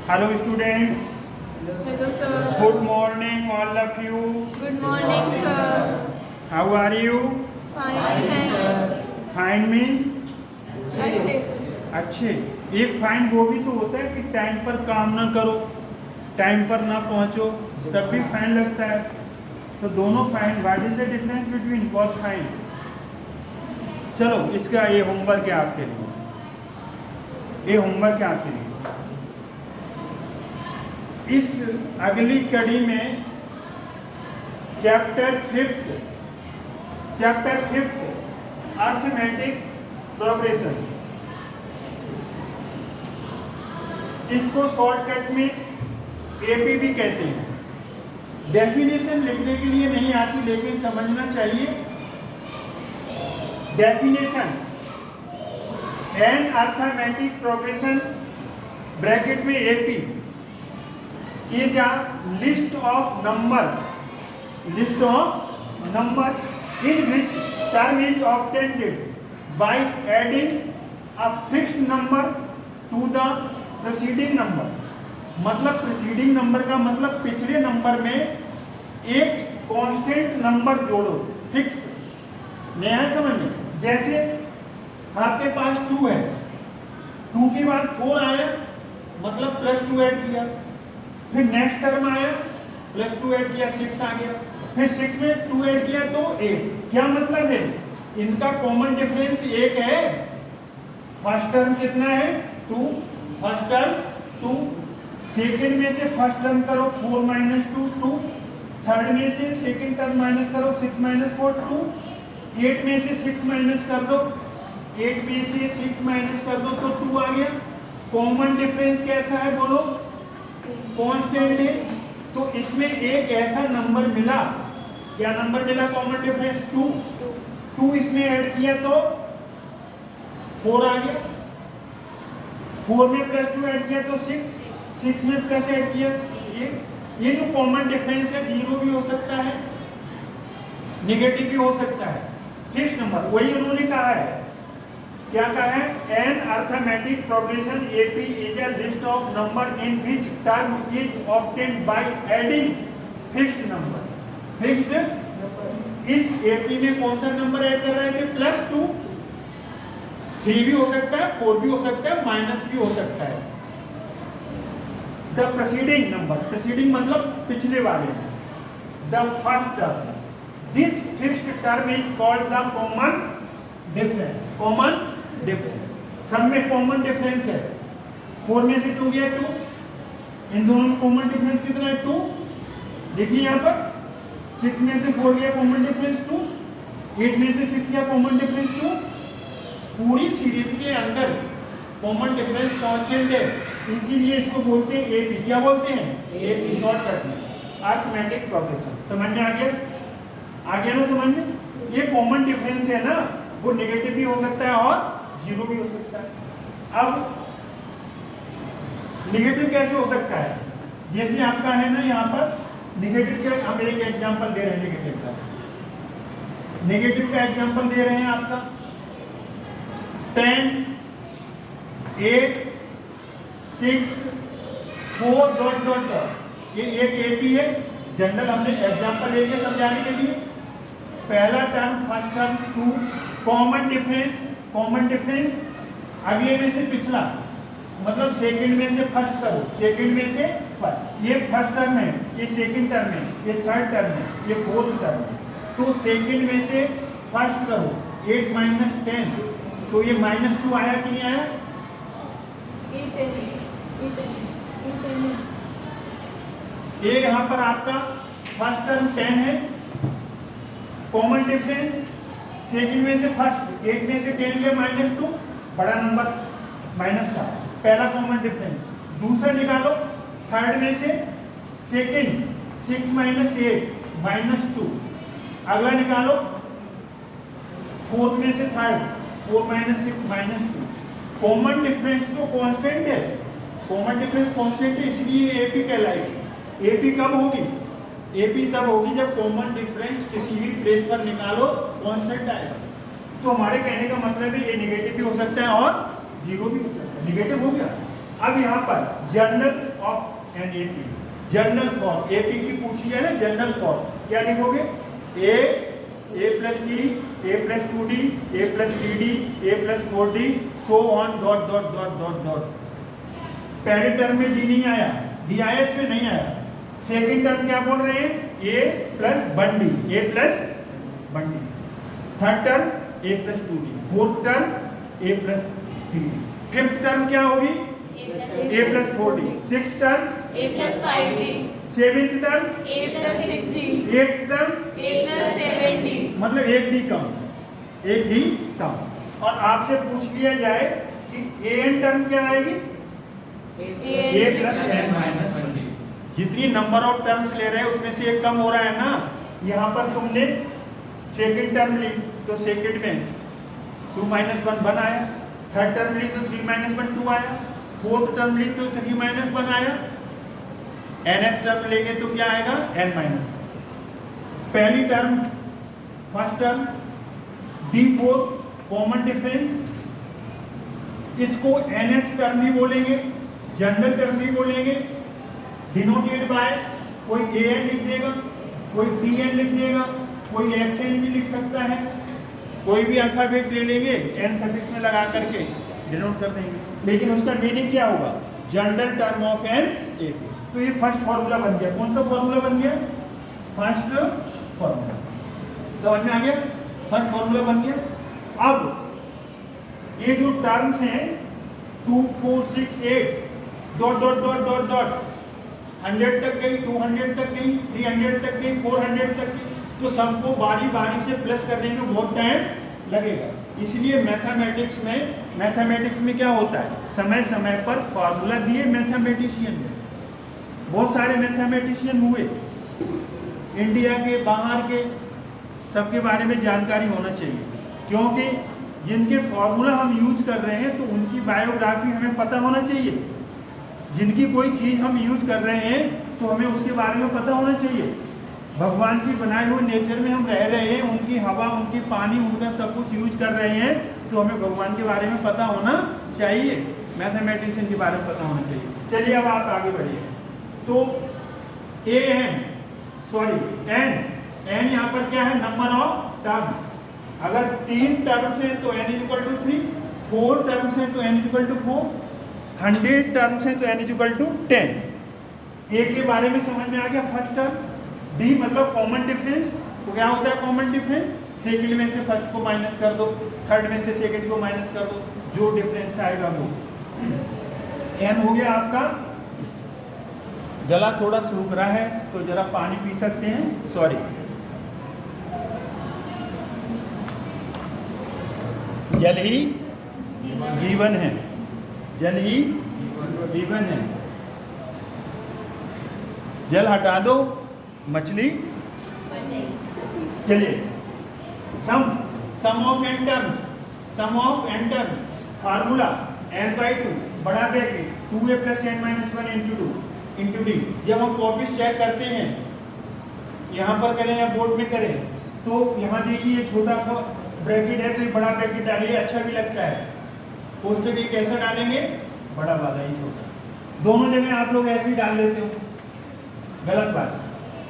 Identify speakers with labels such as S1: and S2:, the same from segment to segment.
S1: Hello students,
S2: Hello, sir.
S1: good morning all of you.
S2: Good morning, sir.
S1: How are you?
S2: Fine, sir.
S1: Fine means
S2: अच्छे
S1: अच्छे। एक fine वो भी तो होता है कि टाइम पर काम ना करो, टाइम पर ना पहुंचो, तब भी फाइन लगता है। तो दोनों fine, what is the difference between both fine? चलो इसका ये होमवर्क है आपके लिए, ये होमवर्क है आपके लिए। इस अगली कड़ी में चैप्टर फिफ्थ अर्थमेटिक प्रोग्रेशन, इसको शॉर्टकट में एपी भी कहते हैं। डेफिनेशन लिखने के लिए नहीं आती लेकिन समझना चाहिए। Definition, an arithmetic progression bracket में AP is a list of numbers in which term is obtained by adding a fixed number to the preceding number। मतलब preceding number का मतलब पिछले नंबर में एक कांस्टेंट नंबर जोड़ो, फिक्स। नया समझ में, जैसे आपके पास 2 है, 2 के बाद 4 आया मतलब +2 ऐड किया, फिर नेक्स्ट टर्म आया +2 ऐड किया 6 आ गया, फिर 6 में 2 ऐड किया तो 8। क्या मतलब है? इनका कॉमन डिफरेंस 1 है। फर्स्ट टर्म कितना है? 2। फर्स्ट टर्म 2, सेकंड में से फर्स्ट टर्म करो 4 - 2 2, थर्ड में से सेकंड टर्म माइनस करो 6 - 4 2, 8 में से 6 माइनस कर दो, 8 में से 6 माइनस कर दो तो 2 आ गया। कॉमन डिफरेंस कैसा है बोलो? कांस्टेंट है। तो इसमें एक ऐसा नंबर मिला, क्या नंबर मिला? कॉमन डिफरेंस 2 इसमें ऐड किया तो 4 आ गया, 4 में +2 ऐड किया तो 6 में प्लस ऐड किया 8। ये जो कॉमन डिफरेंस है 0 भी हो सकता है, नेगेटिव भी हो सकता है। फिक्स नंबर वही उन्होंने कहा है, क्या कहा है? An arithmetic progression AP is a list of number in which term is obtained by adding fixed number. Fixed, इस एपी में कौन सा नंबर ऐड कर रहे थे? +2। 3 भी हो सकता है, 4 भी हो सकता है, माइनस भी हो सकता है। द प्रीसीडिंग नंबर, प्रीसीडिंग मतलब पिछले वाले, the first term, this fixed term is called the common difference. Common difference, सब में कॉमन डिफरेंस है। 4 में से 2 गया 2, इन दोनों में कॉमन डिफरेंस कितना है? 2। देखिए यहाँ पर 6 में से 4 गया कॉमन डिफरेंस 2, 8 में से 6 गया कॉमन डिफरेंस 2। पूरी सीरीज के अंदर कॉमन डिफरेंस कांस्टेंट है, इसीलिए इसको बोलते हैं एपी। क्या बोलते हैं? एपी, शॉर्टकट में अर्थमेटिक प्रोग्रेशन। समझ में आ गया? आ गया ना समझ में? ये कॉमन डिफरेंस है ना, वो नेगेटिव भी हो सकता है और 0 भी हो सकता है। अब नेगेटिव कैसे हो सकता है? जैसे आपका है ना यहाँ पर नेगेटिव का, हम एक एग्जांपल दे रहे हैं नेगेटिव का। नेगेटिव का एग्जांपल दे रहे हैं आपका 10 8 6 4 डॉट डॉट डॉट। ये एक एपी है, जनरल हमने एग्जांपल ले लिया समझाने के लिए। पहला term first term 2, common difference अगले में से पिछला, मतलब सेकंड में से फर्स्ट करो, सेकंड में से फर्स्ट। ये फर्स्ट टर्म है, ये सेकंड टर्म है, ये थर्ड टर्म है, ये फोर्थ टर्म है। तो सेकंड में से फर्स्ट करो 8 - 10, तो ये -2 आया कि नहीं आया?
S2: 8
S1: ये यहाँ पर आपका फर्स्ट टर्म 10 है, कॉमन डिफरेंस सेकंड में से फर्स्ट 8 में से 10 गया -2, बड़ा नंबर माइनस का, पहला कॉमन डिफरेंस। दूसरा निकालो थर्ड में से सेकंड 6 - 8 -2। अगला निकालो फोर्थ में से थर्ड 4 - 6 -2। कॉमन डिफरेंस तो कांस्टेंट है, कॉमन डिफरेंस कांस्टेंट है, इसलिए एपी कहलाएगी। एपी कब होगी? एपी तब होगी जब कॉमन डिफरेंस किसी भी प्लेस पर निकालो कांस्टेंट आएगा। तो हमारे कहने का मतलब है ये नेगेटिव भी हो सकता है और 0 भी हो सकता है। नेगेटिव हो गया, अब यहाँ पर general of an AP, general form AP की पूछी है ना, जर्नल फॉर्म क्या लिखोगे? A plus D, A plus 2d, A plus 3d, A plus 4d, so on dot dot dot dot dot. पहले टर्म में डी नहीं आया, डी आया, इसमें नहीं आया। सेकेंड टर्म क्या बोल रहे हैं? A plus 1d, A plus 1d। Third term A plus 2d, fourth term A plus 3d, fifth term क्या होगी? A plus 4d, six term
S2: A plus 5D,
S1: seventh term
S2: A plus 6D,
S1: eighth term,
S2: A plus 7D,
S1: मतलब एक D कम, एक D कम। और आपसे पूछ लिया जाए कि ए एन टर्म क्या आएगी? ए प्लस एन माइनस 1d। जितनी नंबर ऑफ टर्म्स ले रहे हैं उसमें से एक कम हो रहा है ना। यहाँ पर तुमने सेकेंड टर्म ली तो सेकेंड में 2 - 1 1 आया, थर्ड टर्म ली तो 3 - 1 2 आया, फोर्थ टर्म ली तो 3 - 1 आया, nth टर्म लेंगे तो क्या आएगा? n minus. पहली term first term d4 common difference, इसको nth टर्म भी बोलेंगे, जनरल टर्म भी बोलेंगे, डिनोटेड बाय कोई an लिख देगा, कोई tn लिख देगा, कोई xn भी लिख सकता है, कोई भी अल्फाबेट ले लेंगे n सफिक्स में लगा करके डिनोट कर देंगे, लेकिन उसका मीनिंग क्या होगा? General term of an AP. तो ये फर्स्ट फॉर्मूला बन गया। कौन सा फॉर्मूला बन गया? First formula. समझ में आ गया? फर्स्ट फॉर्मूला बन गया। अब ये जो टर्म्स हैं 2 4 6 8 dot dot dot dot dot 100 तक गई, 200 तक गई, 300 तक गई, 400 तक गई, तो सबको बारी बारी से प्लस करने में बहुत टाइम लगेगा। इसलिए मैथमेटिक्स में क्या होता है? समय समय पर फॉर्मूला दिए मैथमेटिशियन ने। बहुत सारे मैथमेटिशियन हुए इंडिया के, बाहर के, सबके बारे में जानकारी होना चाहिए, क्योंकि जिनके फॉर्मूला हम यूज कर रहे हैं तो उनकी बायोग्राफी हमें पता होना चाहिए। जिनकी कोई चीज़ हम यूज कर रहे हैं तो हमें उसके बारे में पता होना चाहिए। भगवान की बनाए हुए नेचर में हम रह रहे हैं, उनकी हवा, उनकी पानी, उनका सब कुछ यूज कर रहे हैं, तो हमें भगवान के बारे में पता होना चाहिए, मैथमेटिशियन के बारे में पता होना चाहिए। चलिए अब आप आगे बढ़िए। तो एन यहाँ पर क्या है? Number of term. अगर 3 टर्म्स हैं तो n = 3, 4 टर्म्स हैं तो n = 4, 100 टर्म्स हैं तो n = 10। ए के बारे में समझ में आ गया। फर्स्ट टर्म डी मतलब कॉमन डिफरेंस। तो क्या होता है कॉमन डिफरेंस? सेकंड में से फर्स्ट को माइनस कर दो, थर्ड में से सेकंड को माइनस कर दो, जो डिफरेंस आएगा वो एन हो गया आपका। गला थोड़ा सूख रहा है तो जरा पानी पी सकते हैं। सॉरी, जल ही जीवन है, जल ही जीवन है। जल हटा दो मछली। चलिए, sum of N terms, sum of N terms formula n/2 बड़ा ब्रैकेट 2a + n - 1 × 2 × d। जब हम कॉपीज चेक करते हैं, यहाँ पर करें या बोर्ड में करें, तो यहाँ देखिए ये छोटा ब्रैकेट है तो ये बड़ा ब्रैकेट डालिए, अच्छा भी लगता है। पोस्टर ये कैसा डालेंगे? बड़ा वाला ही छोटा। दोनों जगह आप लोग ऐसे ही डाल लेते हो, गलत बात।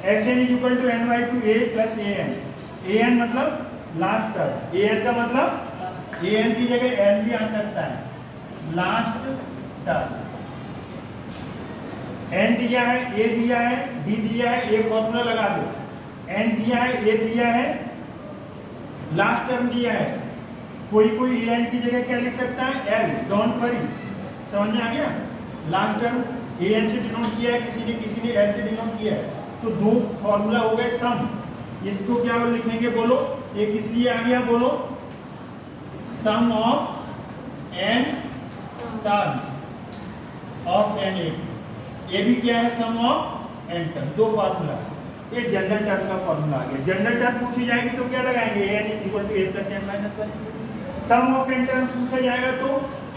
S1: Sn = n/2 a + an। an मतलब लास्ट टर्म, an का मतलब an की जगह n भी आ सकता है, लास्ट टर्म। n दिया है, a दिया है, d दिया है, एक फॉर्मूला लगा दो। n दिया है, a दिया है, लास्ट टर्म दिया है, कोई an की जगह क्या लिख सकता है? l। डोंट वरी, समझ में आ गया? लास्ट टर्म an से डिनोट किया है किसी ने l से डिनोट किया है, तो दो फॉर्मूला हो गए सम। इसको क्या लिखेंगे बोलो? एक इसलिए आ गया, बोलो sum of N term of N A. ये भी क्या है? Sum of N term. दो फार्मूला। ये जनरल टर्म का फॉर्मूला आ गया। जनरल टर्म पूछी जाएगी तो क्या लगाएंगे? n = a + n - 1। Sum of N term पूछा जाएगा तो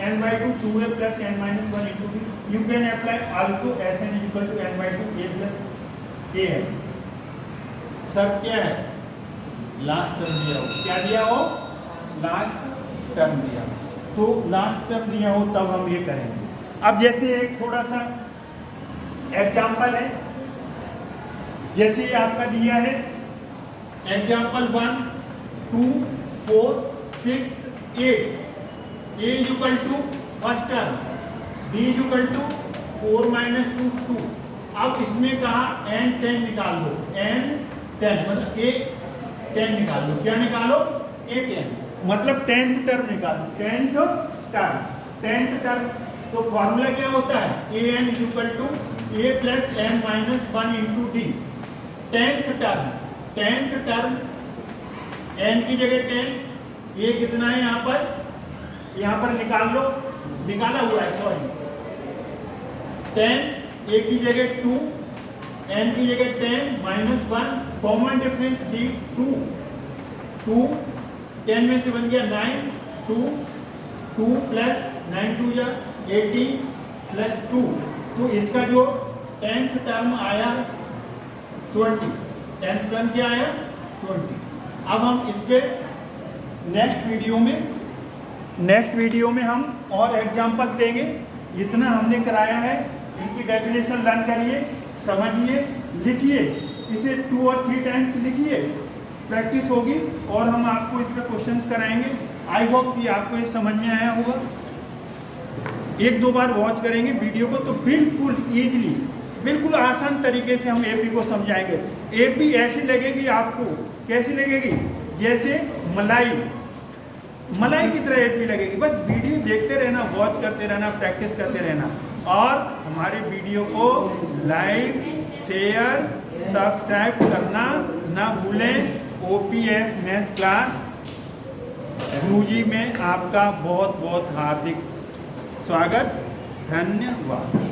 S1: n/2 2a + n - 1 × d। You can apply also Sn = n/2 a + an। शर्त क्या है? लास्ट टर्म दिया हो। क्या दिया हो? लास्ट टर्म दिया। तो लास्ट टर्म दिया हो तब हम ये करेंगे। अब जैसे एक थोड़ा सा एग्जाम्पल है, जैसे ये आपका दिया है example 1 2 4 6 8, a equal to first term, b equal to 4 minus 2 2। अब इसमें कहा n 10 निकाल लो, n 10 मतलब a 10 निकाल लो, क्या निकालो a 10 मतलब 10th टर्म निकालो, 10th टर्म। तो फॉर्मूला क्या होता है a n equal to a plus n minus 1 into D. 10th term n की जगह 10, ये कितना है यहाँ पर निकाल लो, निकाला हुआ है सॉरी, 10 a की जगह 2, n की जगह 10 माइनस 1, कॉमन डिफरेंस डी 2 10 में से बन गया 9 2 प्लस 9 2 जा 18 प्लस 2, तो इसका जो 10th टर्म आया 20, 10th टर्म क्या आया 20। अब हम इसके नेक्स्ट वीडियो में हम और एग्जाम्पल देंगे। इतना हमने कराया है, इनकी डेफिनेशन लर्न करिए, समझिए, लिखिए, इसे 2 और 3 टाइम्स लिखिए, प्रैक्टिस होगी और हम आपको इस पर क्वेश्चंस कराएंगे। आई होप कि आपको ये समझ में आया होगा। 1-2 बार वॉच करेंगे वीडियो को तो बिल्कुल ईजिली, बिल्कुल आसान तरीके से हम एपी को समझाएंगे। एपी ऐसी लगेगी आपको, कैसी लगेगी जैसे मलाई की तरह एपी लगेगी। बस वीडियो देखते रहना, वॉच करते रहना, प्रैक्टिस करते रहना और हमारे वीडियो को लाइक शेयर सब्सक्राइब करना ना भूलें। ओपीएस मैथ क्लास गुरुजी में आपका बहुत बहुत हार्दिक स्वागत, धन्यवाद।